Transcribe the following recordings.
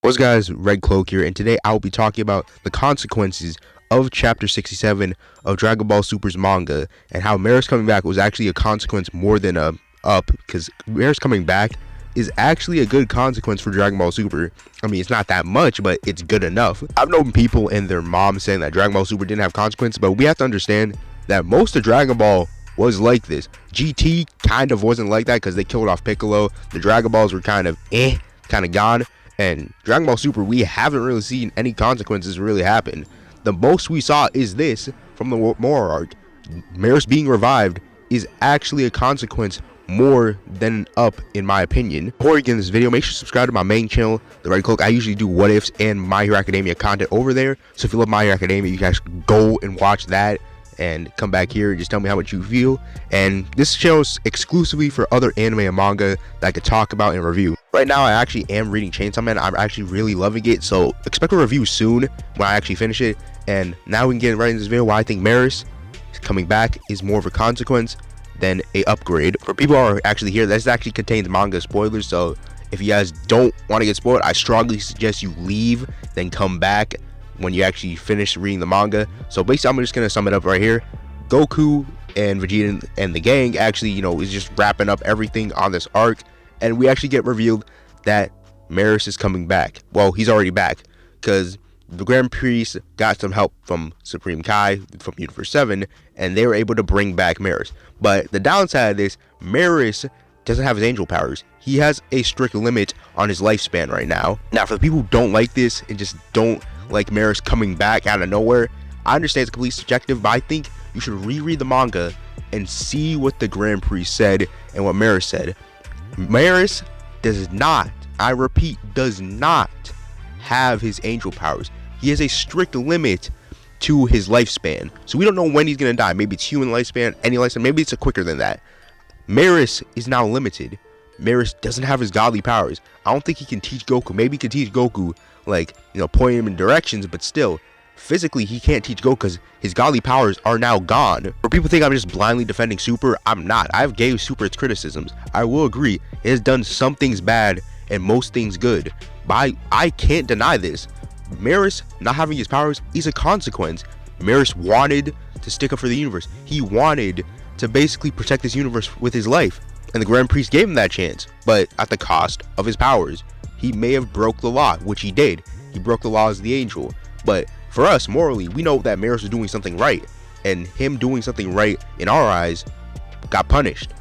What's guys, Red Cloak here, and today I'll be talking about the consequences of Chapter 67 of Dragon Ball Super's manga, and how Merus coming back was actually a consequence more than a up, because Merus coming back is actually a good consequence for Dragon Ball Super. I mean, it's not that much, but it's good enough. I've known people and their moms saying that Dragon Ball Super didn't have consequences, but we have to understand that most of Dragon Ball was like this. GT kind of wasn't like that because they killed off Piccolo. The Dragon Balls were kind of gone. And Dragon Ball Super, we haven't really seen any consequences really happen. The most we saw is this from the Moro Arc. Merus being revived is actually a consequence more than up, in my opinion. Before you get in this video, make sure to subscribe to my main channel, The Red Cloak. I usually do what ifs and My Hero Academia content over there. So if you love My Hero Academia, you guys go and watch that and come back here and just tell me how much you feel. And this channel is exclusively for other anime and manga that I could talk about and review. Right now I actually am reading Chainsaw Man. I'm actually really loving it, so expect a review soon when I actually finish it. And now we can get right into this video why I think Merus coming back is more of a consequence than a upgrade. For people who are actually here, this actually contains manga spoilers, so if you guys don't want to get spoiled, I strongly suggest you leave, then come back when you actually finish reading the manga. So basically, I'm just gonna sum it up right here. Goku and Vegeta and the gang actually, is just wrapping up everything on this arc, and we actually get revealed that Merus is coming back. Well, he's already back, because the Grand Priest got some help from Supreme Kai from Universe 7, and they were able to bring back Merus. But the downside of this, Merus doesn't have his angel powers. He has a strict limit on his lifespan right now. Now, for the people who don't like this and just don't like Merus coming back out of nowhere, I understand it's completely subjective, but I think you should reread the manga and see what the Grand Priest said and what Merus said. Merus does not, I repeat, does not have his angel powers. He has a strict limit to his lifespan, so we don't know when he's gonna die. Maybe it's human lifespan, any lifespan, maybe it's quicker than that. Merus is now limited. Merus doesn't have his godly powers. I don't think he can teach Goku. Maybe he can teach Goku, like, point him in directions, but still, physically he can't teach Goku because his godly powers are now gone. For people think I'm just blindly defending Super, I'm not. I've gave Super its criticisms. I will agree, it has done some things bad and most things good, but I can't deny this. Merus not having his powers is a consequence. Merus wanted to stick up for the universe. He wanted to basically protect this universe with his life, and the Grand Priest gave him that chance, but at the cost of his powers. He may have broke the law, which he did. He broke the law as the angel, but for us, morally, we know that Merus was doing something right, and him doing something right in our eyes got punished.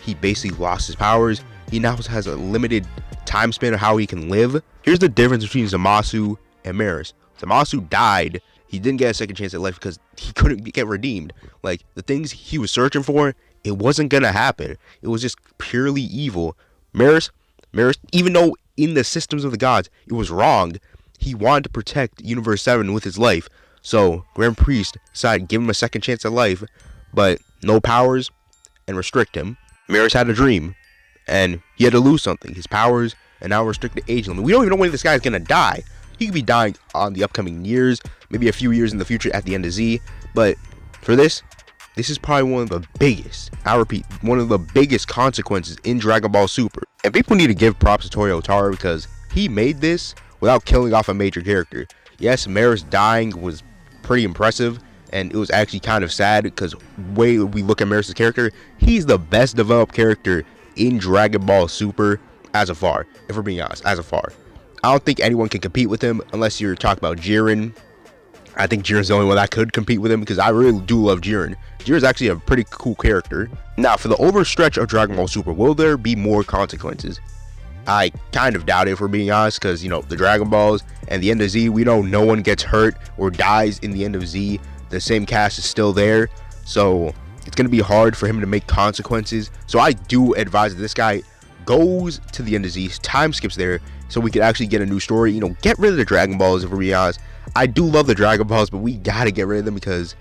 He basically lost his powers. He now has a limited time span of how he can live. Here's the difference between Zamasu and Merus. Zamasu died. He didn't get a second chance at life because he couldn't get redeemed. Like, the things he was searching for, it wasn't gonna happen. It was just purely evil. Merus, even though in the systems of the gods it was wrong, he wanted to protect Universe 7 with his life. So Grand Priest decided to give him a second chance at life, but no powers and restrict him. Merus had a dream, and he had to lose something, his powers, and now restrict the age limit. We don't even know when this guy is gonna die. He could be dying on the upcoming years, maybe a few years in the future at the end of Z, but for this is probably one of the biggest, I repeat, one of the biggest consequences in Dragon Ball Super. And people need to give props to Toyo Taro because he made this without killing off a major character. Yes, Merus dying was pretty impressive, and it was actually kind of sad because way we look at Merus' character, he's the best developed character in Dragon Ball Super as of far, if we're being honest, as of far. I don't think anyone can compete with him unless you're talking about Jiren. I think Jiren's the only one that could compete with him because I really do love Jiren. Jiren's actually a pretty cool character. Now, for the overstretch of Dragon Ball Super, will there be more consequences? I kind of doubt it, if we're being honest, because, the Dragon Balls and the end of Z, we know no one gets hurt or dies in the end of Z. The same cast is still there, so it's going to be hard for him to make consequences. So I do advise that this guy goes to the end of Z, time skips there, so we could actually get a new story. Get rid of the Dragon Balls, if we're being honest. I do love the Dragon Balls, but we gotta get rid of them because,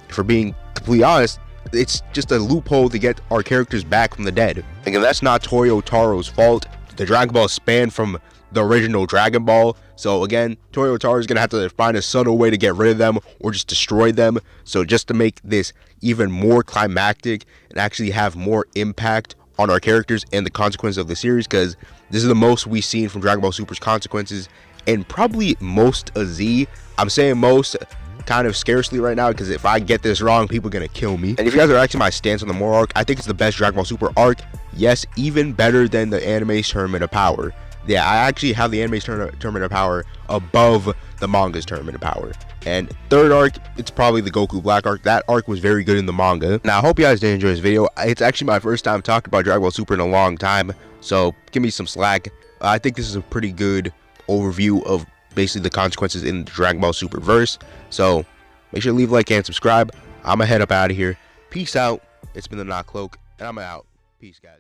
if we're being completely honest, it's just a loophole to get our characters back from the dead. And that's not Toyo Taro's fault. The Dragon Balls span from the original Dragon Ball, so again, Toyo Taro is gonna have to find a subtle way to get rid of them or just destroy them. So just to make this even more climactic and actually have more impact on our characters and the consequences of the series, because this is the most we've seen from Dragon Ball Super's consequences and probably most a Z. I'm saying most kind of scarcely right now, because if I get this wrong, people are gonna kill me. And if you guys are asking my stance on the Moro Arc, I think it's the best Dragon Ball Super arc. Yes, even better than the anime's Tournament of Power. Yeah, I actually have the anime's Tournament of Power above the manga's Tournament of Power. And third arc, it's probably the Goku Black arc. That arc was very good in the manga. Now, I hope you guys did enjoy this video. It's actually my first time talking about Dragon Ball Super in a long time, so give me some slack. I think this is a pretty good overview of basically the consequences in the Dragon Ball Super verse. So make sure to leave a like and subscribe. I'm gonna head up out of here. Peace out. It's been the Not Cloak, and I'm out. Peace, guys.